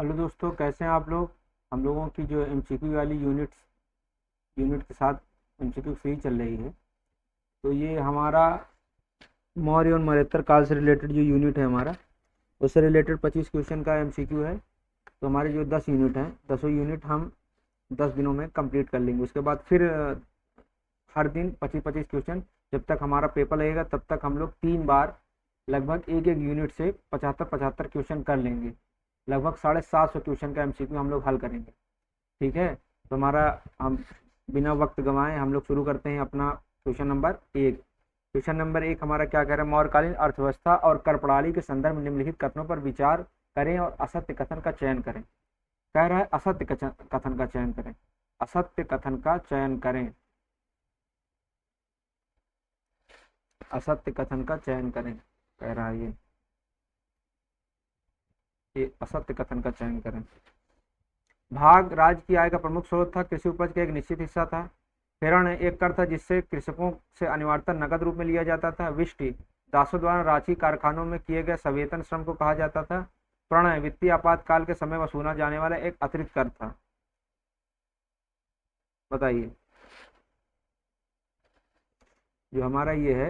Hello दोस्तों, कैसे हैं आप लोग। हम लोगों की जो एमसीक्यू वाली यूनिट के साथ एमसीक्यू फ्री चल रही है। तो ये हमारा मौर्य और मरेत्तर काल से रिलेटेड जो यूनिट है हमारा, उससे रिलेटेड 25 क्वेश्चन का एमसीक्यू है। तो हमारे जो 10 यूनिट हैं, 10 यूनिट हम 10 दिनों में कंप्लीट कर लेंगे। उसके बाद फिर हर दिन 25-25 क्वेश्चन, जब तक हमारा पेपर लगेगा तब तक हम लोग 3 बार लगभग एक एक यूनिट से 75-75 क्वेश्चन कर लेंगे। लगभग 750 क्वेश्चन का एमसीक्यू हम लोग हल करेंगे। ठीक है, तो हमारा हम बिना वक्त गंवाए हम लोग शुरू करते हैं अपना क्वेश्चन नंबर 1। क्वेश्चन नंबर 1 हमारा क्या कह रहा है, मौर्यकालीन अर्थव्यवस्था और कर प्रणाली के संदर्भ में निम्नलिखित कथनों पर विचार करें और असत्य कथन का चयन करें। कह रहा है असत्य कथन का चयन करें, असत्य कथन का चयन करें, असत्य कथन का चयन करें, कह रहा है ये असत्य कथन का चयन करें। भाग राज्य की आय का प्रमुख स्रोत था, कृषि उपज का एक निश्चित हिस्सा था। हिरण एक कर था जिससे कृषकों से अनिवार्यतः नकद रूप में लिया जाता था। विष्टि दासों द्वारा रांची कारखानों में किए गए सवेतन श्रम को कहा जाता था। प्रणय वित्तीय आपातकाल के समय वसूला जाने वाला एक अतिरिक्त कर था। बताइए, जो हमारा ये है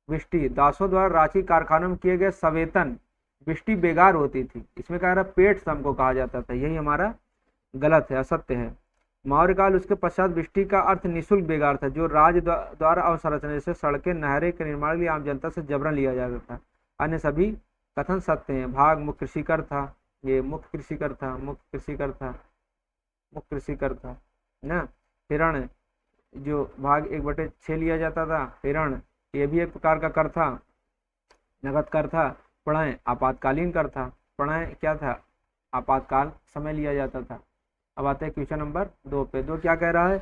विष्टि दासों द्वारा रांची कारखानों में किए गए सवेतन, विष्टि बेगार होती थी, इसमें कह रहा पेट श्रम को कहा जाता था, यही हमारा गलत है, असत्य है। मौर्यकाल उसके पश्चात विष्टि का अर्थ निःशुल्क बेगार था, जो राज्य द्वारा अवसंरचना जैसे सड़कें नहरें के निर्माण के लिए आम जनता से जबरन लिया जाता था। अन्य सभी कथन सत्य हैं। भाग मुख्य कृषिकर था, ये मुख्य कृषिकर था, मुख्य कृषिकर था, मुख्य कृषिकर था ना। हिरण जो भाग 1/6 लिया जाता था, हिरण ये भी एक प्रकार का कर था, नगद कर था। प्रणय आपातकालीन कर था, प्रणय क्या था, आपातकाल समय लिया जाता था। अब आते हैं क्वेश्चन नंबर 2 पे। 2 क्या कह रहा है,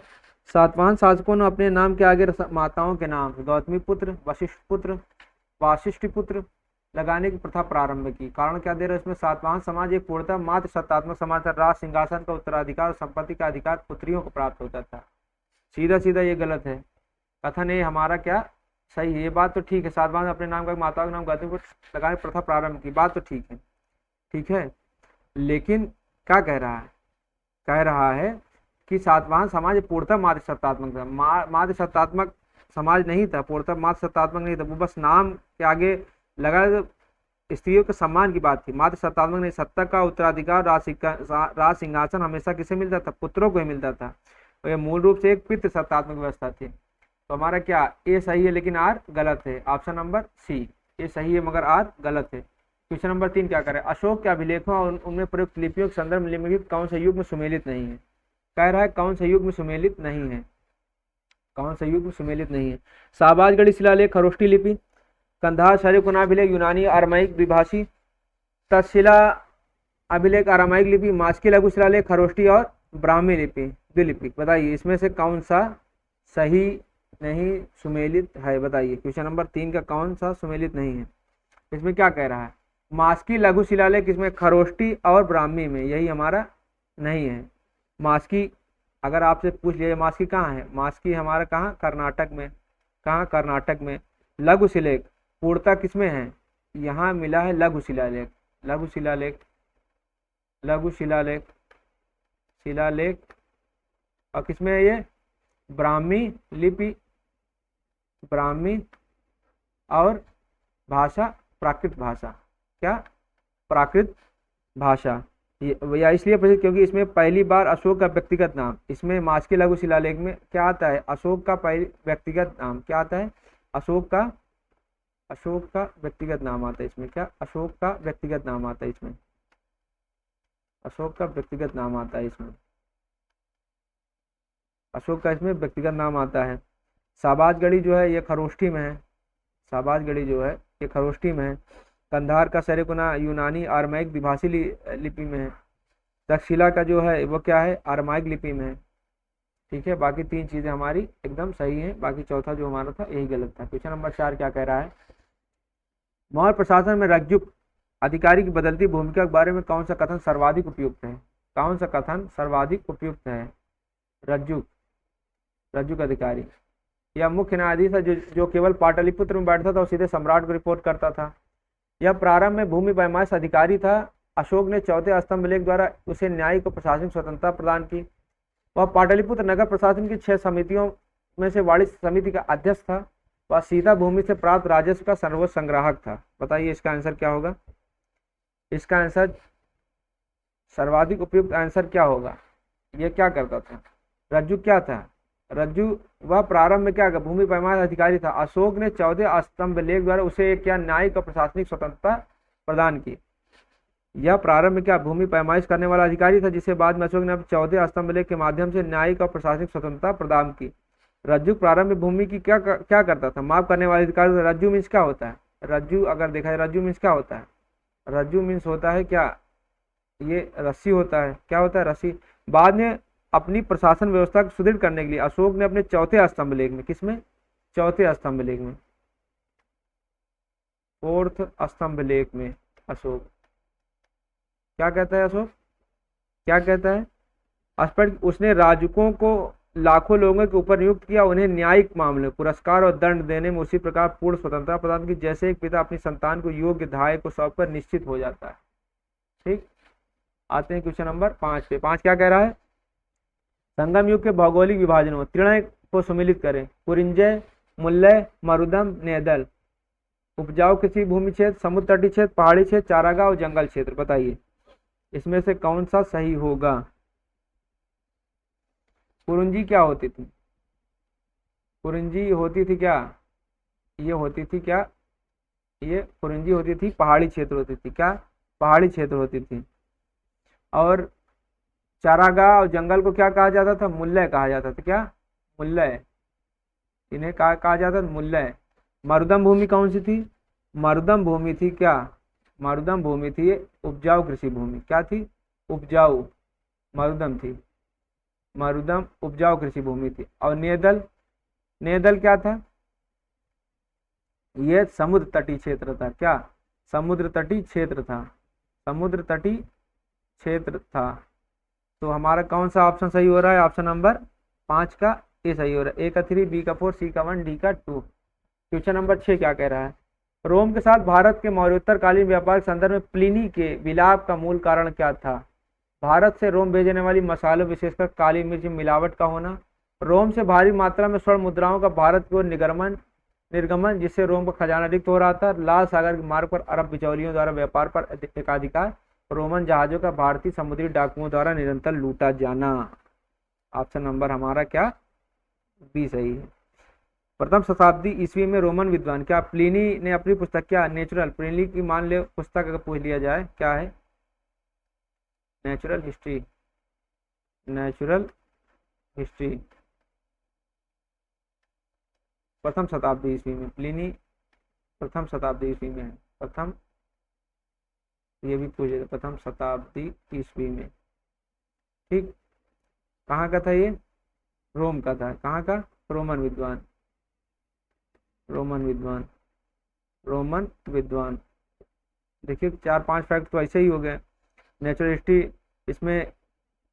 सातवाहन शासकों ने अपने नाम के आगे माताओं के नाम गौतमी पुत्र, वशिष्ठ पुत्र, वाशिष्ठी पुत्र लगाने की प्रथा प्रारंभ की। कारण क्या दे रहा है इसमें, सातवाहन समाज एक पूर्णतः मात्र सत्तात्मक समाज था। राज सिंहासन का उत्तराधिकार और संपत्ति का अधिकार पुत्रियों को प्राप्त होता था। सीधा सीधा ये गलत है। कथन ये हमारा क्या सही है, ये बात तो ठीक है। सातवाहन अपने नाम का माताओं के नाम गौतमी पुत्र लगाने की प्रथा प्रारंभ की, बात तो ठीक है, ठीक है। लेकिन क्या कह रहा है, कह रहा है कि सातवाहन समाज पूर्णतः मातृ सत्तात्मक था। मातृ सत्तात्मक समाज नहीं था, पूर्णतः मातृ सत्तात्मक नहीं था, वो बस नाम के आगे लगा स्त्रियों के सम्मान की बात थी। मातृ सत्तात्मक नहीं, सत्ता का उत्तराधिकार राज सिंहासन हमेशा किसे मिलता था, पुत्रों को ही मिलता था। तो ये मूल रूप से एक पितृ सत्तात्मक व्यवस्था थी। तो हमारा क्या ए सही है लेकिन आर गलत है। ऑप्शन नंबर सी ये सही है मगर आर गलत है। क्वेश्चन नंबर 3 क्या करें, अशोक के अभिलेखों और उनमें प्रयुक्त लिपियों के संदर्भ में निम्नलिखित कौन से युग में सुमेलित नहीं है। कह रहा है कौन से युग में सुमेलित नहीं है, कौन से युग में सुमेलित नहीं है। शाहबाजगढ़ी शिलालेख खरोष्टी लिपि, कंधार शरीफुना अभिलेख यूनानी अरमाइक द्विभाषी, तक्षशिला अभिलेख अरामाइक लिपि, मास्की लघु शिलालेख खरोष्टी और ब्राह्मी लिपि द्विलिपि। बताइए इसमें से कौन सा सही नहीं सुमेलित है, बताइए क्वेश्चन नंबर 3 का कौन सा सुमेलित नहीं है। इसमें क्या कह रहा है, मास्की लघु शिलालेख इसमें खरोष्टी और ब्राह्मी में, यही हमारा नहीं है। मास्की अगर आपसे पूछ लिया मास्की कहाँ है, मास्की हमारा कहाँ, कर्नाटक में, कहाँ कर्नाटक में। लघु शिलालेख पूर्णतः किसमें है, यहाँ मिला है लघु शिलालेख, लघु शिलालेख, लघु शिलालेख, शिलालेख और किसमें है ये, ब्राह्मी लिपि, ब्राह्मी और भाषा प्राकृत भाषा, क्या प्राकृत भाषा। या इसलिए प्रसिद्ध क्योंकि इसमें पहली बार अशोक का व्यक्तिगत नाम, इसमें मास्की लघु शिलालेख में क्या आता है, अशोक का पहली व्यक्तिगत नाम क्या आता है, अशोक का व्यक्तिगत नाम आता है इसमें, क्या अशोक का व्यक्तिगत नाम आता है इसमें, अशोक का व्यक्तिगत नाम आता है इसमें, अशोक का इसमें व्यक्तिगत नाम आता है। शाहबाजगढ़ी जो है ये खरोष्ठी में है, शाहबाजगढ़ी जो है ये खरोष्ठी में है। कंधार का सरेकुना यूनानी आरमाइक द्विभाषी लिपि में है। तक्षशिला का जो है वो क्या है, आरमाइक लिपि में है। ठीक है, बाकी 3 चीजें हमारी एकदम सही हैं, बाकी चौथा जो हमारा था यही गलत था। क्वेश्चन नंबर 4 क्या कह रहा है, मौर्य प्रशासन में रज्जुक अधिकारी की बदलती भूमिका के बारे में कौन सा कथन सर्वाधिक उपयुक्त है, कौन सा कथन सर्वाधिक उपयुक्त है। रज्जुक, रज्जुक अधिकारी या मुख्य न्यायाधीश था जो केवल पाटलिपुत्र में बैठता था और सीधे सम्राट को रिपोर्ट करता था। यह प्रारंभ में भूमि पैमाइश अधिकारी था अशोक ने चौथे स्तंभ लेख द्वारा उसे न्यायिक और प्रशासनिक स्वतंत्रता प्रदान की। वह पाटलिपुत्र नगर प्रशासन की 6 समितियों में से वाणिज्य समिति का अध्यक्ष था। वह सीता भूमि से प्राप्त राजस्व का सर्वोच्च संग्राहक था। बताइए इसका आंसर क्या होगा? इसका आंसर सर्वाधिक उपयुक्त आंसर क्या होगा? ये क्या करता था? रज्जु क्या था? रज्जु वह प्रारंभ में क्या, भूमि पैमाना अधिकारी था। अशोक ने चौथे स्तंभ लेख द्वारा उसे क्या, न्यायिक और प्रशासनिक स्वतंत्रता प्रदान की। यह प्रारंभ में क्या, भूमि पैमाइश करने वाला अधिकारी था, जिसे बाद में अशोक ने चौथे स्तंभ लेख के माध्यम से न्यायिक और प्रशासनिक स्वतंत्रता प्रदान की। रज्जु प्रारंभ में भूमि की क्या करता था, माप करने वाला अधिकारी था। रज्जु मीन्स क्या होता है? रज्जु अगर देखा जाए, रज्जु मीन्स क्या होता है? रज्जु मीन्स होता है क्या, ये रस्सी होता है। क्या होता है? रस्सी। बाद में अपनी प्रशासन व्यवस्था को सुदृढ़ करने के लिए अशोक ने अपने चौथे स्तंभ लेख में, किसमें? चौथे स्तंभ लेख में, फोर्थ स्तंभ लेख में अशोक क्या कहता है? अशोक क्या कहता है? स्पष्ट, उसने राजकों को लाखों लोगों के ऊपर नियुक्त किया, उन्हें न्यायिक मामले, पुरस्कार और दंड देने में उसी प्रकार पूर्ण स्वतंत्रता प्रदान की जैसे एक पिता अपनी संतान को योग्य धाय को सौंपकर निश्चित हो जाता है। ठीक, आते हैं क्वेश्चन नंबर 5 पे। 5 क्या कह रहा है? संगम युग के भौगोलिक विभाजनों, त्रिणय को सुमिलित करें। पुरिंजय, मुल्लय, मरुदम, नेदल। उपजाऊ कृषि भूमि क्षेत्र, समुद्र तटीय क्षेत्र, पहाड़ी क्षेत्र, चारागाह और जंगल क्षेत्र। बताइए इसमें से कौन सा सही होगा? पुरंजी क्या होती थी? पुरंजी होती थी क्या, ये होती थी क्या, ये पुरंजी होती थी, पहाड़ी क्षेत्र होती थी। क्या? पहाड़ी क्षेत्र होती थी। और चारागाह और जंगल को क्या कहा जाता था? मुल्लय कहा जाता था। क्या? मुल्लय। इन्हें कहा जाता था मुल्लय। मरुदम भूमि कौन सी थी? मरुदम भूमि थी क्या, मरुदम भूमि थी उपजाऊ कृषि भूमि। क्या थी? उपजाऊ, मरुदम थी, मरुदम उपजाऊ कृषि भूमि थी। और नेदल, नेदल क्या था? यह समुद्र तटीय क्षेत्र था। क्या? समुद्र तटीय क्षेत्र था, समुद्र तटीय क्षेत्र था। तो हमारा कौन सा ऑप्शन सही हो रहा है? ऑप्शन नंबर 5 का ए सही हो रहा है। ए का 3, बी का 4, सी का 1, डी का 2। क्वेश्चन नंबर 6 क्या कह रहा है? रोम के साथ भारत के मौर्योत्तरकालीन व्यापार के संदर्भ में प्लिनी के विलाप का मूल कारण क्या था? भारत से रोम भेजने वाली मसालों विशेषकर काली मिर्च मिलावट का होना, रोम से भारी मात्रा में स्वर्ण मुद्राओं का भारत की ओर निर्गमन जिससे रोम का खजाना रिक्त हो रहा था, लाल सागर के मार्ग पर अरब बिचौलियों द्वारा व्यापार पर एकाधिकार, रोमन जहाजों का भारतीय समुद्री डाकुओं द्वारा निरंतर लूटा जाना। ऑप्शन नंबर हमारा क्या, बी सही है। प्रथम शताब्दी ईस्वी में रोमन विद्वान, क्या प्लिनी ने अपनी पुस्तक क्या नेचुरल, प्लिनी की मान ले पुस्तक अगर पूछ लिया जाए क्या है, नेचुरल हिस्ट्री, नेचुरल हिस्ट्री, प्रथम शताब्दी ईस्वी में प्लिनी प्रथम शताब्दी ईस्वी में है, प्रथम, ये भी पूछेगा प्रथम शताब्दी ईस्वी में। ठीक, कहाँ का था ये? रोम का था। कहाँ का? रोमन विद्वान, रोमन विद्वान, रोमन विद्वान। देखिए 4-5 फैक्ट तो ऐसे ही हो गए। नेचुरल हिस्ट्री, इसमें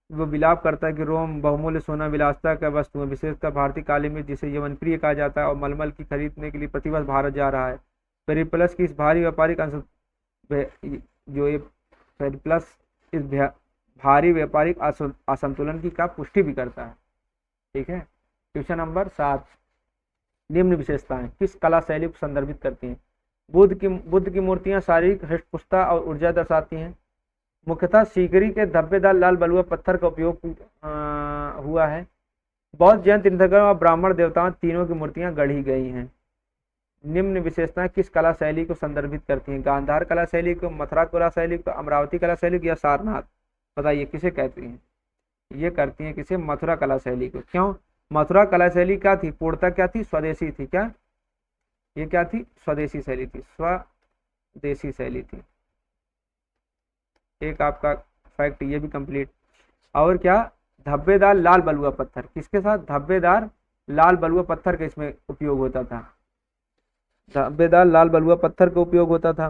वो विलाप करता है कि रोम बहुमूल्य सोना विलासता का वस्तु है, विशेषकर भारतीय काली मिर्च जिसे यवन प्रिय कहा जाता है और मलमल की खरीदने के लिए प्रतिवर्ष भारत जा रहा है। पेरिप्लस की इस भारी व्यापारिक जो ये पेरिप्लस इस भारी व्यापारिक असंतुलन की का पुष्टि भी करता है। ठीक है। क्वेश्चन नंबर 7, निम्न विशेषताएं किस कला शैली को संदर्भित करती हैं? बुद्ध की मूर्तियां शारीरिक हृष्टपुष्टता और ऊर्जा दर्शाती हैं। मुख्यतः सीकरी के धब्बेदार लाल बलुआ पत्थर का उपयोग हुआ है। बौद्ध, जैन, तीर्थंकर और ब्राह्मण देवताओं तीनों की मूर्तियां गढ़ी गई हैं। निम्न विशेषताएं किस कला शैली को संदर्भित करती हैं? गांधार कला शैली को, मथुरा कला शैली को, अमरावती कला शैली को या सारनाथ? बताइए किसे कहती हैं? ये करती हैं किसे? मथुरा कला शैली को। क्यों? मथुरा कला शैली क्या थी? पूर्णतः क्या थी? स्वदेशी थी। क्या ये क्या थी? स्वदेशी शैली थी, स्वदेशी शैली थी। एक आपका फैक्ट ये भी कंप्लीट। और क्या? धब्बेदार लाल बलुआ पत्थर, किसके साथ? धब्बेदार लाल बलुआ पत्थर का इसमें उपयोग होता था, धब्बेदार लाल बलुआ पत्थर का उपयोग होता था।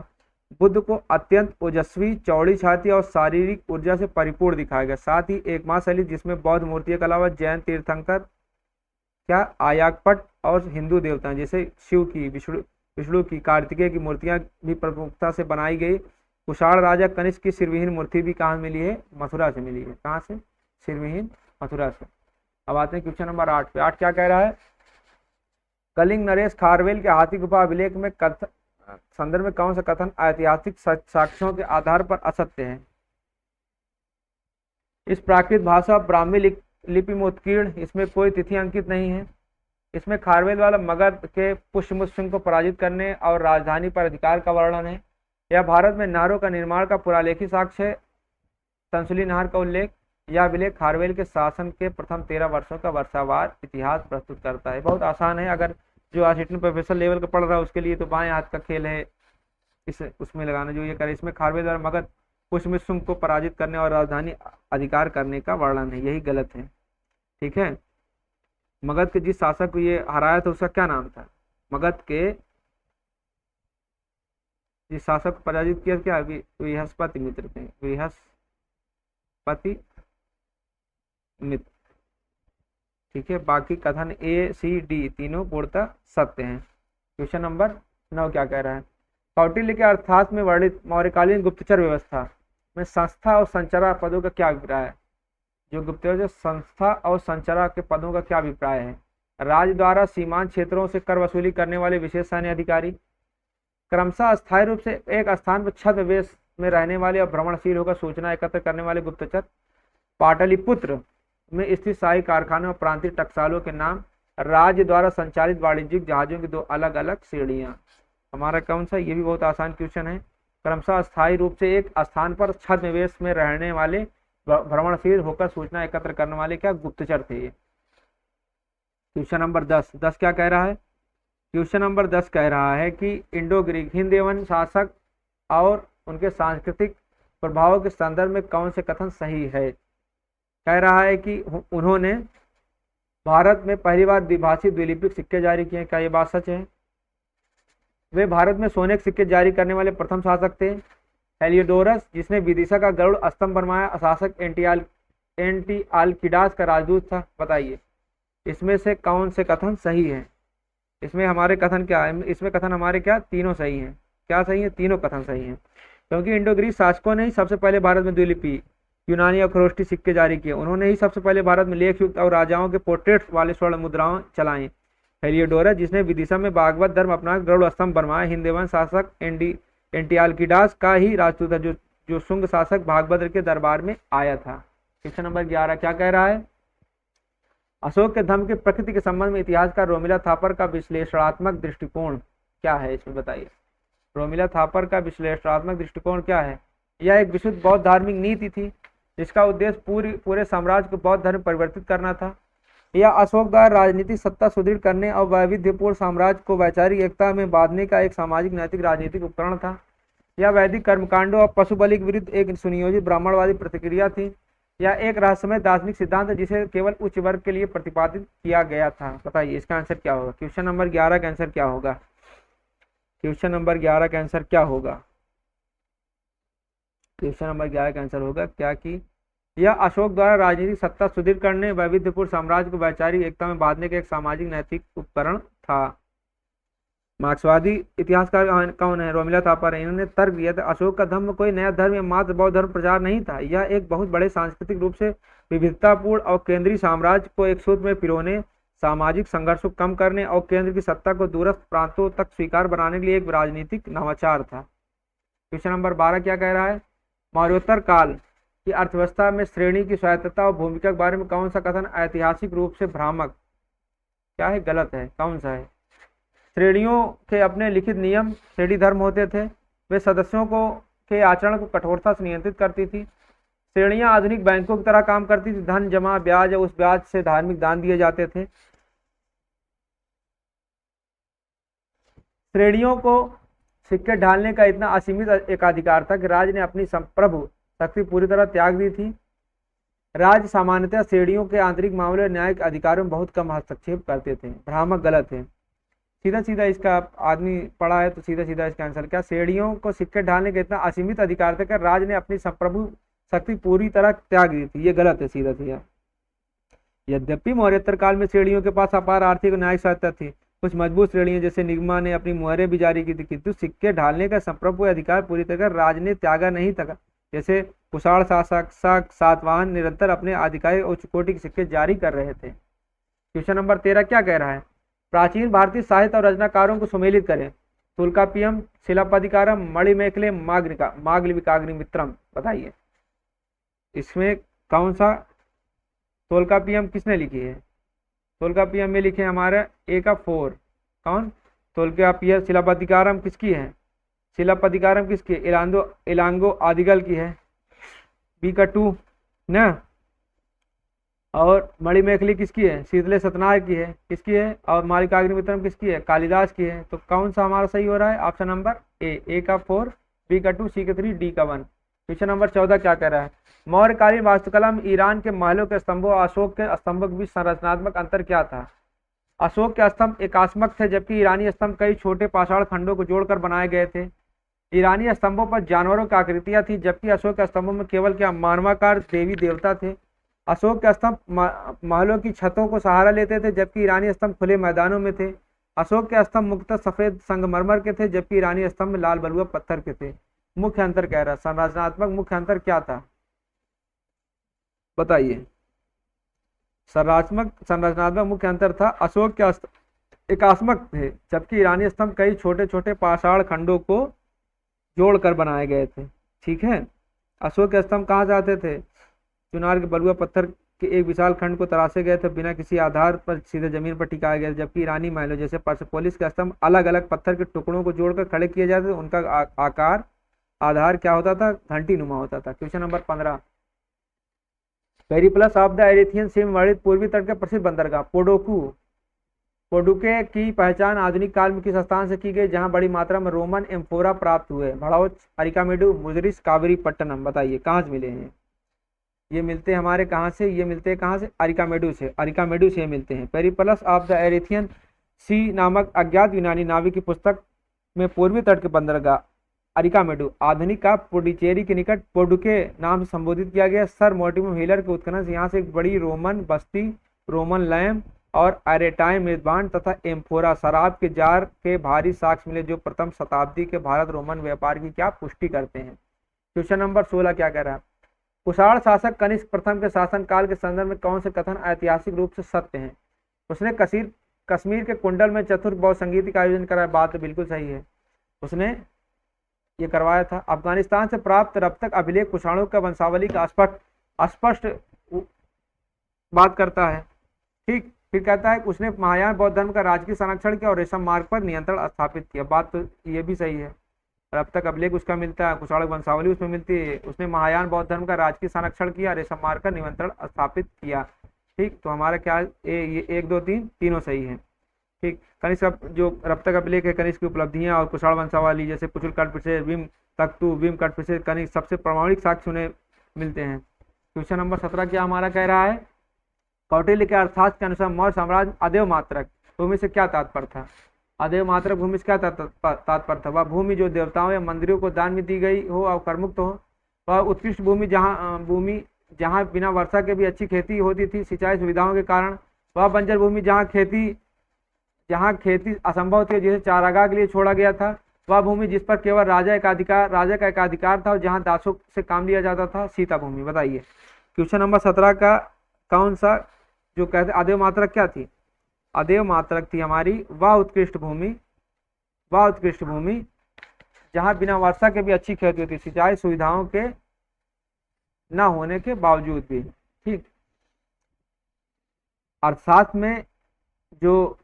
बुद्ध को अत्यंत ओजस्वी, चौड़ी छाती और शारीरिक ऊर्जा से परिपूर्ण दिखाया गया। साथ ही एकमात्र शैली जिसमें बौद्ध मूर्तियों के अलावा जैन, तीर्थंकर, क्या आयाकपट और हिंदू देवताएं जैसे शिव की, विष्णु की, कार्तिकेय की मूर्तियां भी प्रमुखता से बनाई गई। कुषाण राजा कनिष्क की सिरविहीन मूर्ति भी कहाँ मिली है? मथुरा से मिली है। कहाँ से? सिरविहीन, मथुरा से। अब आते हैं क्वेश्चन नंबर 8 पे। 8 क्या कह रहा है? कलिंग नरेश खारवेल के हाथी गुफा अभिलेख में संदर्भ में कौन सा कथन ऐतिहासिक साक्ष्यों के आधार पर असत्य है? इस प्राकृत भाषा ब्राह्मी लिपि में उत्कीर्ण, इसमें कोई तिथि अंकित नहीं है। इसमें खारवेल वाला मगध के पुष्यमुख सिंह को पराजित करने और राजधानी पर अधिकार का वर्णन है। यह भारत में नहरों का निर्माण का पुरालेखी साक्ष्य है, तंसुली नहर का उल्लेख। यह अभिलेख खारवेल के शासन के प्रथम 13 वर्षों का वर्षावार इतिहास प्रस्तुत करता है। बहुत आसान है, अगर जो असिस्टेंट प्रोफेसर लेवल का पढ़ रहा है उसके लिए तो बाएं हाथ का खेल है इस उसमें लगाना जो ये करे। इसमें खारवेल द्वारा मगध पुष्यमुख को पराजित करने और राजधानी अधिकार करने का वर्णन है, यही गलत है। ठीक है, मगध के जिस शासक को ये हराया था उसका क्या नाम था? मगध के जिस शासक को पराजित किया क्या? बृहस्पति मित्र थे, बृहस्पति मित्र। ठीक है, बाकी कथन ए सी डी तीनों पूर्णतः सत्य हैं। क्वेश्चन नंबर 9 क्या कह रहा है? कौटिल्य के अर्थात में वर्णित मौर्यकालीन गुप्तचर व्यवस्था में संस्था और संचरा पदों का क्या अभिप्राय है? जो गुप्तचर संस्था और संचरा के पदों का क्या अभिप्राय है? राज्य द्वारा सीमांत क्षेत्रों से कर वसूली करने वाले विशेष सैन्य अधिकारी, क्रमशः अस्थायी रूप से एक स्थान पर छद्मवेश में रहने वाले और भ्रमणशील होकर सूचना एकत्र करने वाले गुप्तचर, पाटलिपुत्र में स्थित शाही कारखानों और प्रांतीय टकसालों के नाम, राज्य द्वारा संचालित वाणिज्यिक जहाजों की 2 अलग अलग श्रेणियां। हमारा कौन सा? ये भी बहुत आसान क्वेश्चन है। क्रमशः अस्थायी रूप से एक स्थान पर छद्मवेश में रहने वाले, भ्रमणशील होकर सूचना एकत्र करने वाले क्या? गुप्तचर थे ये। क्वेश्चन नंबर 10 क्या कह रहा है? क्वेश्चन नंबर 10 कह रहा है कि इंडो ग्रीक हिंद एवं शासक और उनके सांस्कृतिक प्रभावों के संदर्भ में कौन से कथन सही है? कह रहा है कि उन्होंने भारत में पहली बार द्विभाषी द्विलिपिक सिक्के जारी किए। क्या ये बात सच है? वे भारत में सोने के सिक्के जारी करने वाले प्रथम शासक थे। हेलियोडोरस जिसने विदिशा का गरुड़ स्तंभ बनवाया, शासक एंटिआलकिडास का राजदूत था। बताइए इसमें से कौन से कथन सही है? इसमें हमारे कथन क्या है? इसमें कथन हमारे क्या? तीनों सही हैं। क्या सही है? तीनों कथन सही हैं, क्योंकि इंडो ग्रीक शासकों ने ही सबसे पहले भारत में द्विलिपि, यूनानी और खरोष्टी सिक्के जारी किए। उन्होंने ही सबसे पहले भारत में लेख युक्त और राजाओं के पोर्ट्रेट्स वाले स्वर्ण मुद्राएं चलाई। हेलियोडोरस जिसने विदिशा में भागवत धर्म अपना गरुड़ स्तंभ बनवाया। हिंदेवन शासक एंटिआलकिडास का ही राजदूत था, जो शुंग शासक भागभद्र के दरबार में आया था। क्वेश्चन नंबर 11 क्या कह रहा है? अशोक के धर्म की प्रकृति के संबंध में इतिहासकार रोमिला थापर का विश्लेषणात्मक दृष्टिकोण क्या है? इसमें बताइए। रोमिला थापर का विश्लेषणात्मक दृष्टिकोण क्या है? यह एक विशुद्ध बौद्ध धार्मिक नीति थी जिसका उद्देश्य पूरे साम्राज्य को बौद्ध धर्म परिवर्तित करना था। यह अशोक द्वारा राजनीतिक सत्ता सुदृढ़ करने और वैविध्यपूर्ण साम्राज्य को वैचारिक एकता में बांधने का एक सामाजिक नैतिक राजनीतिक उपकरण था। यह वैदिक कर्मकांडों और पशु बलि के विरुद्ध एक सुनियोजित ब्राह्मणवादी प्रतिक्रिया थी। यह एक रहस्यमय दार्शनिक सिद्धांत है जिसे केवल उच्च वर्ग के लिए प्रतिपादित किया गया था। बताइए इसका आंसर क्या होगा? क्वेश्चन नंबर 11 का आंसर क्या होगा? क्वेश्चन नंबर 11 का आंसर क्या होगा? क्वेश्चन नंबर 11 का आंसर होगा क्या कि यह अशोक द्वारा राजनीतिक सत्ता सुदृढ़ करने, वैविध्यपूर्ण साम्राज्य को वैचारिक एकता में बांधने का एक सामाजिक नैतिक उपकरण था। मार्क्सवादी इतिहासकार कौन है? रोमिला थापर है। इन्होंने तर्क दिया था अशोक का धर्म कोई नया धर्म या मात्र बौद्ध धर्म प्रचार नहीं था। यह एक बहुत बड़े सांस्कृतिक रूप से विविधतापूर्ण और केंद्रीय साम्राज्य को एक सूत्र में पिरोने, सामाजिक संघर्ष को कम करने और केंद्र की सत्ता को दूरस्थ प्रांतों तक स्वीकार बनाने के लिए एक राजनीतिक नवाचार था। क्वेश्चन नंबर 12 क्या कह रहा है? मौर्योत्तर काल की अर्थव्यवस्था में श्रेणी की स्वायत्तता और भूमिका के बारे में कौन सा कथन ऐतिहासिक रूप से भ्रामक क्या है? गलत है। कौन सा है? श्रेणियों के अपने लिखित नियम श्रेणी धर्म होते थे। वे सदस्यों को के आचरण को कठोरता से नियंत्रित करती थी। श्रेणियां आधुनिक बैंकों की तरह काम करती थी। धन जमा, ब्याज और उस ब्याज से धार्मिक दान दिए जाते थे। श्रेणियों को सिक्के ढालने का इतना असीमित एकाधिकार था कि राज्य ने अपनी संप्रभु शक्ति पूरी तरह त्याग दी थी। राज्य सामान्यतः श्रेणियों के आंतरिक मामले और न्यायिक अधिकारों में बहुत कम हस्तक्षेप करते थे। भ्रामक गलत है। सीधा सीधा इसका आदमी पढ़ा है तो सीधा सीधा इसका आंसर क्या? श्रेणियों को सिक्के ढालने का इतना असीमित अधिकार था कि राज्य ने अपनी संप्रभु शक्ति पूरी तरह त्याग दी थी। ये गलत है सीधा सीधा। यद्यपि मौर्योत्तर काल में श्रेणियों के पास अपार आर्थिक और न्यायिक सहायता थी, कुछ मजबूत श्रेणियां जैसे निगमा ने अपनी मुहरें भी जारी की थी, किंतु सिक्के ढालने का संप्रभु अधिकार पूरी तरह राज ने त्यागा नहीं था। जैसे कुषाण शासक सातवाहन निरंतर अपने आधिकारिक उच्च कोटि के सिक्के जारी कर रहे थे। क्वेश्चन नंबर 13 क्या कह रहा है? प्राचीन भारतीय साहित्य और रचनाकारों को सुमेलित करें। तुल्कापियम, शिलापदिकारम, मणिमेखले, मागलिकाग्निमित्रम। बताइए इसमें कौन सा तोल्कापियम किसने लिखी है? तोल्कापियम में लिखे हमारे ए का 4 कौन? तोल्कापियम। शिलापदिकारम किसकी है? शिलापदिकारम किसकी? इलांगो आदिगल की है। बी का 2 ना। और मणिमेखली किसकी है? शीतले सतनार की है। किसकी है? और मालिकाग्निमित्रम किसकी है? कालिदास की है। तो कौन सा हमारा सही हो रहा है? ऑप्शन नंबर ए का 4, बी का 2, सी का 3, डी का 1। क्वेश्चन नंबर 14 क्या कह रहा है? मौर्यकालीन वास्तुकला में ईरान के महलों के स्तंभों और अशोक के स्तंभों के बीच संरचनात्मक अंतर क्या था? अशोक के स्तंभ एकात्मक थे, जबकि ईरानी स्तंभ कई छोटे पाषाण खंडों को जोड़कर बनाए गए थे। ईरानी स्तंभों पर जानवरों की आकृतियां थी, जबकि अशोक के स्तंभों में केवल क्या मानवाकार देवी देवता थे। अशोक के स्तंभ महलों की छतों को सहारा लेते थे, जबकि ईरानी स्तंभ खुले मैदानों में थे। अशोक के स्तंभ मुख्यतः सफेद संगमरमर के थे, जबकि ईरानी स्तंभ लाल बलुआ पत्थर के थे। मुख्य अंतर कह रहा है, संरचनात्मक मुख्य अंतर क्या था? बताइए। संरचनात्मक मुख्य अंतर था अशोक के एकात्मक थे, जबकि ईरानी स्तंभ कई छोटे छोटे पाषाण खंडों को जोड़कर बनाए गए थे। ठीक है। अशोक के स्तंभ कहाँ से आते थे? चुनार के बलुआ पत्थर के एक विशाल खंड को तराशे गए थे, बिना किसी आधार पर सीधे जमीन पर टिकाए गए, जबकि ईरानी महलों जैसे परसेपोलिस के स्तंभ अलग अलग पत्थर के टुकड़ों को जोड़कर खड़े किए जाते थे। उनका आकार आधार क्या होता था? घंटी नुमा होता था। Question number 15, Periplus of the Erythraean Sea में वर्णित पूर्वी तट के प्रसिद्ध बंदरगाह पोडुके की पहचान आधुनिक काल में किस स्थान से की गई जहां बड़ी मात्रा में रोमन एम्फोरा प्राप्त हुए? भड़ौच, अरिकामेडु, मुजरिस, कावेरीपट्टनम। बताइए कहाँ से मिले हैं ये? मिलते हैं हमारे कहाँ से? ये मिलते हैं कहाँ से? अरिकामेडु से। अरिकामेडु से मिलते हैं। पेरिप्लस ऑफ द एरिथियन सी नामक अज्ञात यूनानी नाविक की पुस्तक में पूर्वी तट के बंदरगाह अरिकामेडु आधुनिक का पुडुचेरी के निकट पोडुके नाम से संबोधित किया गया। सर मोर्टिमर व्हीलर के उत्खनन से यहाँ से एक बड़ी रोमन बस्ती, रोमन लैम्प और अरेटाइन मेजबान तथा एम्फोरा शराब के जार के भारी साक्ष्य मिले, जो प्रथम शताब्दी के भारत रोमन व्यापार की क्या पुष्टि करते हैं। क्वेश्चन नंबर 16 क्या कह रहा है? कुषाण शासक कनिष्क प्रथम के शासन काल के संदर्भ में कौन से कथन ऐतिहासिक रूप से सत्य हैं? उसने कश्मीर के कुंडल में चतुर्थ बौद्ध संगीत का आयोजन कराया। बात तो बिल्कुल सही है, उसने ये करवाया था। अफगानिस्तान से प्राप्त रब्तक अभिलेख कुषाणों का वंशावली का स्पष्ट बात करता है। ठीक। फिर कहता है कि उसने महायान बौद्ध धर्म का राजकीय संरक्षण किया और रेशम मार्ग पर नियंत्रण स्थापित किया। बात तो ये भी सही है। रब्तक अभिलेख उसका मिलता है, कुषाण वंशावली उसमें मिलती है। उसने महायान बौद्ध धर्म का राजकीय संरक्षण किया, रेशम मार्ग का नियंत्रण स्थापित किया। ठीक। तो हमारा क्या ये 1 2 3 तीनों सही है। ठीक। कनिष्क जो रब्तक अभिलेख है, कनिष्क की उपलब्धियां और कुषाण वंशावली जैसे कुचुल कटपिछे, विम तख्तु, विम कटपिछे, कनिष्क सबसे प्रमाणिक साक्ष्य उन्हें मिलते हैं। क्वेश्चन नंबर 17 क्या हमारा कह रहा है? कौटिल्य के अर्थशास्त्र के अनुसार मौर्य साम्राज्य अदेव मात्रक भूमि से क्या तात्पर्य था? अदेव मात्रक भूमि से क्या तात्पर्य था? वह भूमि जो देवताओं या मंदिरों को दान में दी गई हो और करमुक्त हो। वह उत्कृष्ट भूमि जहाँ बिना वर्षा के भी अच्छी खेती होती थी सिंचाई सुविधाओं के कारण। वह बंजर भूमि जहाँ खेती असंभव थी, जिसे चारागाह के लिए छोड़ा गया था। वह भूमि जिस पर केवल राजा का एकाधिकार था और जहाँ दासों से काम लिया जाता था, सीता भूमि। बताइए क्वेश्चन नंबर 17 का कौन सा जो कहते अदेव मात्रक क्या थी? अदेव मात्रक थी हमारी वह उत्कृष्ट भूमि जहाँ बिना वर्षा के भी अच्छी खेती होती, सिंचाई सुविधाओं के न होने के बावजूद भी। ठीक। अर्थशास्त्र में जो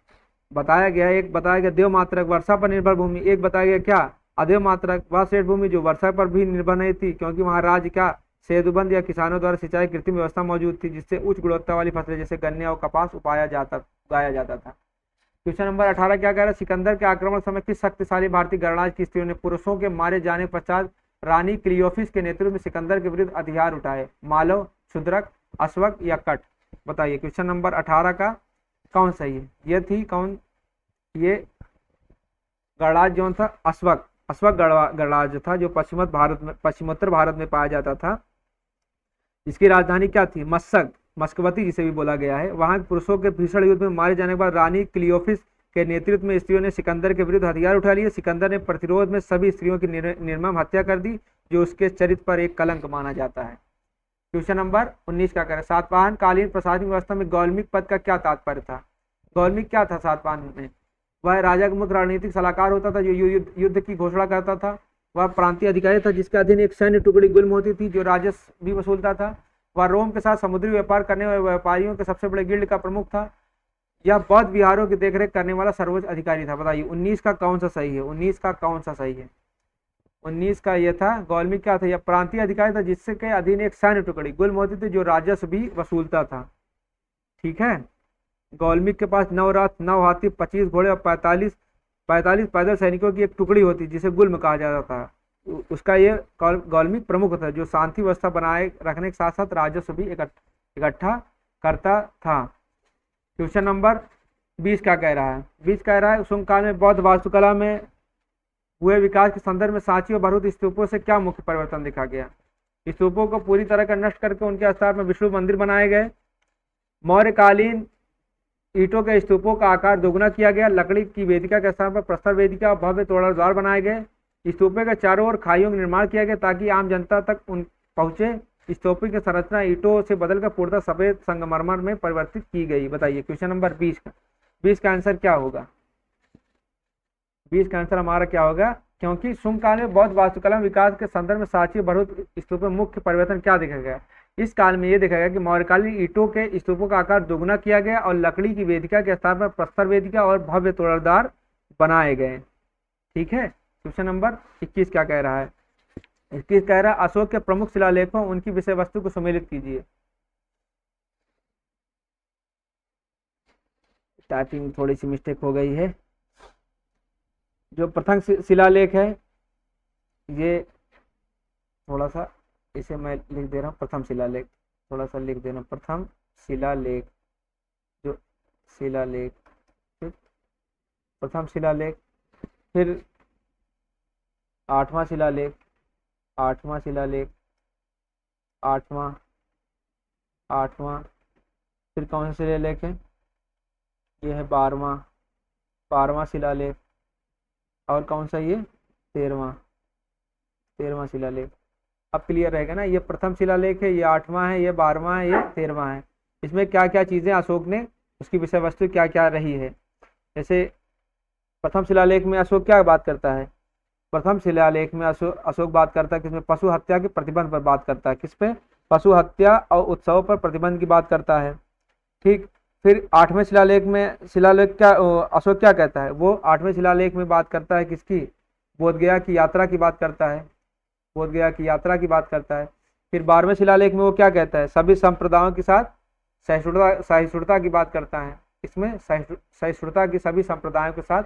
बताया गया, एक बताया गया देव मात्रक वर्षा पर निर्भर भूमि, एक बताया गया क्या? अदेव मात्रक वह श्रेष्ठ भूमि जो वर्षा पर भी निर्भर नहीं थी, क्योंकि वहाँ राज्य क्या सेतुबंध या किसानों द्वारा सिंचाई कृत्रिम व्यवस्था मौजूद थी, जिससे उच्च गुणवत्ता वाली फसलें जैसे गन्ने और कपास उगाया जाता था। क्वेश्चन नंबर 18 क्या कह रहा है? सिकंदर के आक्रमण समय किस शक्तिशाली भारतीय गणराज्य की स्त्रियों ने पुरुषों के मारे जाने पश्चात रानी क्लियोफिस के नेतृत्व में सिकंदर के विरुद्ध हथियार उठाए? मालव, शूद्रक, अश्वक या कट? बताइए क्वेश्चन नंबर 18 का कौन सही है? ये थी कौन? ये गणराज्य जो था अश्वक गणराज्य था, जो पश्चिमोत्तर भारत में पाया जाता था। इसकी राजधानी क्या थी? मस्कवती जिसे भी बोला गया है। वहां पुरुषों के भीषण युद्ध में मारे जाने के बाद रानी क्लियोफिस के नेतृत्व में स्त्रियों ने सिकंदर के विरुद्ध हथियार उठा लिए। सिकंदर ने प्रतिरोध में सभी स्त्रियों की निर्मम हत्या कर दी, जो उसके चरित्र पर एक कलंक माना जाता है। क्वेश्चन नंबर 19 का करें, सातवाहन कालीन प्रशासनिक व्यवस्था में गौल्मिक पद का क्या तात्पर्य था? गौल्मिक क्या था सातवाहन में? वह राजा का मुख्य रणनीतिक सलाहकार होता था, जो युद्ध की घोषणा करता था। वह प्रांतीय अधिकारी था, जिसके अधीन एक सैन्य टुकड़ी गुल्म होती थी, जो राजस्व भी वसूलता था। वह रोम के साथ समुद्री व्यापार करने वाले व्यापारियों के सबसे बड़े गिल्ड का प्रमुख था। यह बौद्ध विहारों की देखरेख करने वाला सर्वोच्च अधिकारी था। बताइए 19 का कौन सा सही है? 19 का कौन सा सही है? 19 का यह था, गौल्मिक क्या था? यह प्रांतीय अधिकारी था, जिसके अधीन एक सैन्य टुकड़ी गुल्म होती थी, जो राजस्व भी वसूलता था। ठीक है, गौल्मिक के पास 9 रथ, 9 हाथी, 25 घोड़े और 45 पैदल सैनिकों की एक टुकड़ी होती, जिसे गुल्म कहा जाता था। उसका ये गौल्मिक प्रमुख था, जो शांति व्यवस्था बनाए रखने के साथ साथ राजस्व भी इकट्ठा करता था। क्वेश्चन नंबर 20 क्या कह रहा है? 20 कह रहा है, शुंग काल में बौद्ध वास्तुकला में हुए विकास के संदर्भ में सांची और भरूच स्तूपों से क्या मुख्य परिवर्तन देखा गया? स्तूपों को पूरी तरह कर नष्ट करके उनके स्थान में विष्णु मंदिर बनाए गए। मौर्यकालीन ईंटों के स्तूपों का आकार दोगुना किया गया। लकड़ी की वेदिका के स्थान पर प्रस्तर वेदिका और भव्य तोड़ा द्वार बनाए गए। स्तूपों के चारों ओर खाइयों का निर्माण किया गया, ताकि आम जनता तक उन पहुंचे। स्तूपों की संरचना ईंटों से बदलकर पूर्णतः सफेद संगमरमर में परिवर्तित की गई। बताइए क्वेश्चन नंबर 20 का आंसर क्या होगा? 20 का आंसर हमारा क्या होगा? क्योंकि शुंग काल में बौद्ध वास्तुकला विकास के संदर्भ में सांची भरूच स्तूप में मुख्य परिवर्तन क्या देखा गया? इस काल में यह देखा गया कि मौर्यकालीन ईंटों के स्तूपों का आकार दोगुना किया गया और लकड़ी की वेदिका के स्थान पर प्रस्तर वेदिका और भव्य तोड़दार बनाए गए। ठीक है, क्वेश्चन नंबर 21 क्या कह रहा है? 21 कह रहा है, अशोक के प्रमुख शिलालेखों उनकी विषय वस्तु को सम्मिलित कीजिए। स्टार्टिंग में थोड़ी सी मिस्टेक हो गई है। जो प्रथम शिलालेख है, ये थोड़ा सा इसे मैं लिख दे रहा हूँ, प्रथम शिलालेख थोड़ा सा लिख देना, प्रथम शिलालेख, जो शिलालेख, प्रथम शिलालेख, फिर आठवां शिलालेख, आठवां शिलालेख, आठवां, फिर कौन सा शिलालेख है? ये है 12वां शिलालेख, और कौन सा ये? 13वां शिलालेख। अब क्लियर रहेगा ना? ये प्रथम शिलालेख है, ये 8वां है, ये 12वां है, ये 13वां है। इसमें क्या क्या चीजें अशोक ने, उसकी विषय वस्तु क्या क्या रही है? जैसे प्रथम शिलालेख में अशोक क्या बात करता है? प्रथम शिलालेख में अशोक बात करता है किसमें? पशु हत्या के प्रतिबंध पर बात करता है। किस पे? पशु हत्या और उत्सव पर प्रतिबंध की बात करता है। ठीक, फिर 8वें शिलालेख क्या अशोक क्या कहता है? वो 8वें शिलालेख में बात करता है किसकी? बोधगया की यात्रा की बात करता है, बोधगया की यात्रा की बात करता है। फिर 12वें शिलालेख में वो क्या कहता है? सभी संप्रदायों के साथ सहिष्णुता की बात करता है। इसमें सहिष्णुता की, सभी संप्रदायों के साथ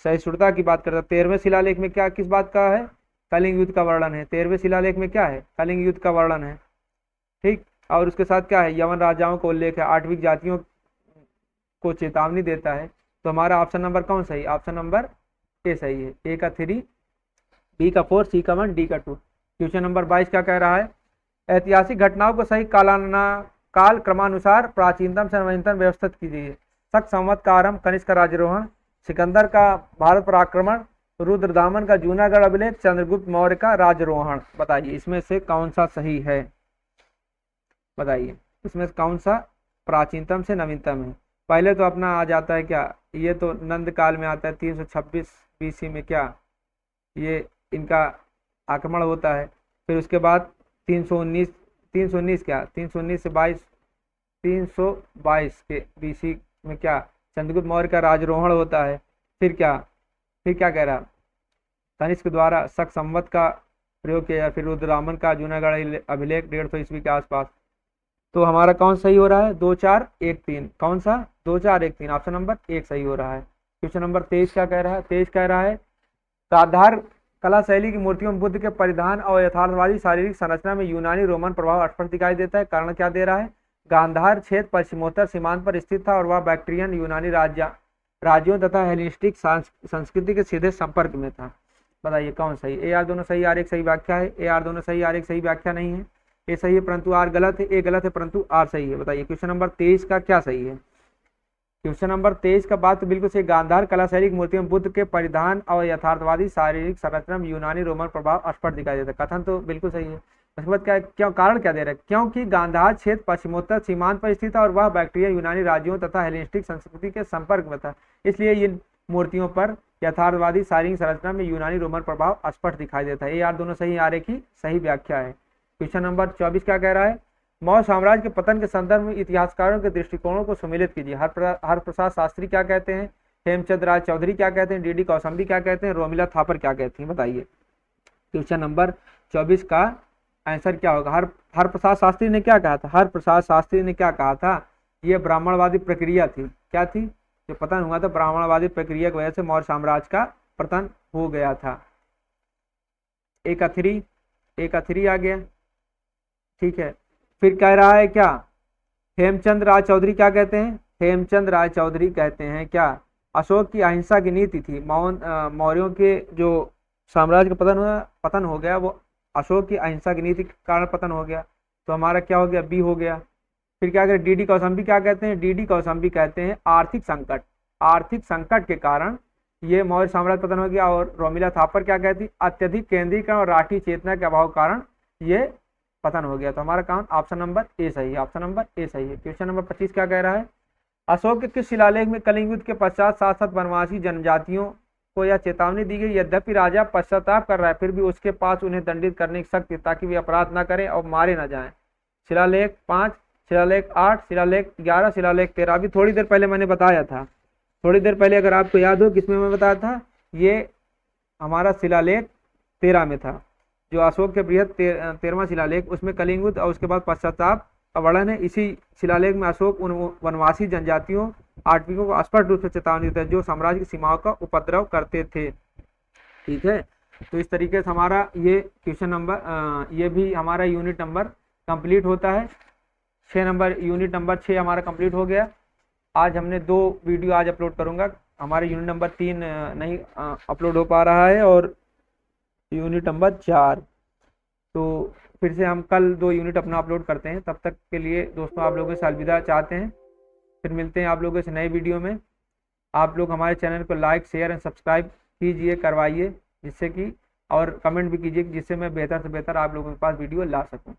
सहिष्णुता की बात करता है। 13वें शिलालेख में क्या, किस बात का है? कलिंग युद्ध का वर्णन है। 13वें शिलालेख में क्या है? कलिंग युद्ध का वर्णन है। ठीक, और उसके साथ क्या है? यवन राजाओं का उल्लेख है, 8वीं जातियों को चेतावनी देता है। तो हमारा ऑप्शन नंबर कौन सही? ऑप्शन नंबर ए सही है। ए का 3, बी का 4, सी का 1, डी का 2। क्वेश्चन नंबर 22 क्या कह रहा है? ऐतिहासिक घटनाओं को सही काल क्रमानुसार प्राचीनतम से नवीनतम व्यवस्थित कीजिए। शक संवत का आरंभ, कनिष्क का राज्यारोहण, सिकंदर का भारत पर आक्रमण, रुद्रदामन का जूनागढ़ अभिलेख, चंद्रगुप्त मौर्य का राज्यारोहण। बताइए इसमें से कौन सा सही है? बताइए इसमें कौन सा प्राचीनतम से नवीनतम है? पहले तो अपना आ जाता है क्या, ये तो नंद काल में आता है 326 BC में, क्या ये इनका आक्रमण होता है। फिर उसके बाद 319 क्या, 319 से 322 के BC में क्या, चंद्रगुप्त मौर्य का राजरोहण होता है। फिर क्या कह रहा, कनिष्क द्वारा शक संवत का प्रयोग किया, फिर रुद्रदामन का जूनागढ़ अभिलेख 150 ईस्वी के आसपास। तो हमारा कौन सही हो रहा है? 2 4 1 3। कौन सा? 2 4 1 3, ऑप्शन नंबर 1 सही हो रहा है। क्वेश्चन नंबर 23 क्या कह रहा है? 23 कह रहा है, गांधार कला शैली की मूर्तियों में बुद्ध के परिधान और यथार्थवादी शारीरिक संरचना में यूनानी रोमन प्रभाव स्पष्ट दिखाई देता है। कारण क्या दे रहा है? गांधार क्षेत्र पश्चिमोत्तर सीमांत पर स्थित था और वह बैक्ट्रियन यूनानी राज्यों तथा हेलेनिस्टिक संस्कृति के सीधे संपर्क में था। बताइए कौन सही? ए आर दोनों सही, आर एक सही व्याख्या है। ए आर दोनों सही, आर एक सही व्याख्या नहीं है। ए सही है परंतु आर गलत है, ए गलत है परंतु आर सही है। बताइए क्वेश्चन नंबर 23 का क्या सही है? क्वेश्चन नंबर 23 का बात तो बिल्कुल सही। गांधार कला शैली की मूर्ति में बुद्ध के परिधान और यथार्थवादी शारीरिक संरचना में यूनानी रोमन प्रभाव स्पष्ट दिखाई देता है। कथन तो बिल्कुल सही है। उसके बाद क्या क्यों कारण क्या दे रहा है? क्योंकि गांधार क्षेत्र पश्चिमोत्तर सीमांत पर स्थित था और वह बैक्टीरिया यूनानी राज्यों तथा हेलेनिस्टिक संस्कृति के संपर्क में था, इसलिए इन मूर्तियों पर यथार्थवादी शारीरिक संरचना में यूनानी रोमन प्रभाव स्पष्ट दिखाई देता है। ये यार दोनों सही आरे की सही व्याख्या है। क्वेश्चन नंबर 24 क्या कह रहा है? मौर्य साम्राज्य के पतन के संदर्भ में इतिहासकारों के दृष्टिकोणों को सम्मिलित कीजिए। हरप्रसाद शास्त्री क्या कहते हैं? हेमचंद राय चौधरी क्या कहते हैं? डी कौशाम्बी क्या कहते हैं? रोमिला थापर क्या कहती हैं? बताइए। क्वेश्चन नंबर 24 का आंसर क्या होगा? हरप्रसाद शास्त्री ने क्या कहा था? हरप्रसाद शास्त्री ने क्या कहा था? यह ब्राह्मणवादी प्रक्रिया थी। क्या थी? जो पतन हुआ था ब्राह्मणवादी प्रक्रिया की वजह से मौर्य साम्राज्य का पतन हो गया था। एक अथरी आ गया, ठीक है। फिर कह रहा है क्या? हेमचंद राय चौधरी क्या कहते हैं? हेमचंद राय चौधरी कहते हैं क्या? अशोक की अहिंसा की नीति थी। मौर्यों के जो साम्राज्य का पतन हो गया वो अशोक की अहिंसा की नीति के कारण पतन हो गया, तो हमारा क्या हो गया? बी हो गया। फिर क्या करें? डी कौशाम्बी क्या कहते हैं? डी कौशाम्बी कहते हैं आर्थिक संकट के कारण ये मौर्य साम्राज्य पतन हो गया। और रोमिला थापर क्या कहती? अत्यधिक केंद्रीकरण और राष्ट्रीय चेतना के अभाव कारण ये पतन हो गया। तो हमारा काम ऑप्शन नंबर ए सही है। ऑप्शन नंबर ए सही है। क्वेश्चन नंबर 25 क्या कह रहा है? अशोक के किस शिलालेख में कलिंग युद्ध के पश्चात साथ साथ वनवासी जनजातियों को यह चेतावनी दी गई? यद्यपि राजा पश्चाताप कर रहा है फिर भी उसके पास उन्हें दंडित करने की शक्ति ताकि वे अपराध न करें और मारे न जाएं। शिलालेख 5, शिलालेख 8, शिलालेख 11, शिलालेख 13। अभी थोड़ी देर पहले मैंने बताया था, थोड़ी देर पहले अगर आपको याद हो किसमें मैं बताया था, ये हमारा शिलालेख 13 में था, जो अशोक के बृहद 13वां शिलालेख, उसमें कलिंग युद्ध और उसके बाद पश्चाताप का वर्णन है। इसी शिलालेख में अशोक उन वनवासी जनजातियों आटविकों को स्पष्ट रूप से चेतावनी देता है जो साम्राज्य की सीमाओं का उपद्रव करते थे। ठीक है, तो इस तरीके से हमारा ये क्वेश्चन नंबर ये भी हमारा यूनिट नंबर कंप्लीट होता है। 6 नंबर यूनिट नंबर 6 हमारा कंप्लीट हो गया। आज हमने 2 वीडियो आज अपलोड करूंगा, हमारे यूनिट नंबर 3 नहीं अपलोड हो पा रहा है और यूनिट नंबर 4, तो फिर से हम कल 2 यूनिट अपना अपलोड करते हैं। तब तक के लिए दोस्तों आप लोगों से अलविदा चाहते हैं, फिर मिलते हैं आप लोगों से नए वीडियो में। आप लोग हमारे चैनल को लाइक शेयर एंड सब्सक्राइब कीजिए, करवाइए, जिससे कि और कमेंट भी कीजिए जिससे मैं बेहतर से बेहतर आप लोगों के पास वीडियो ला सकूं।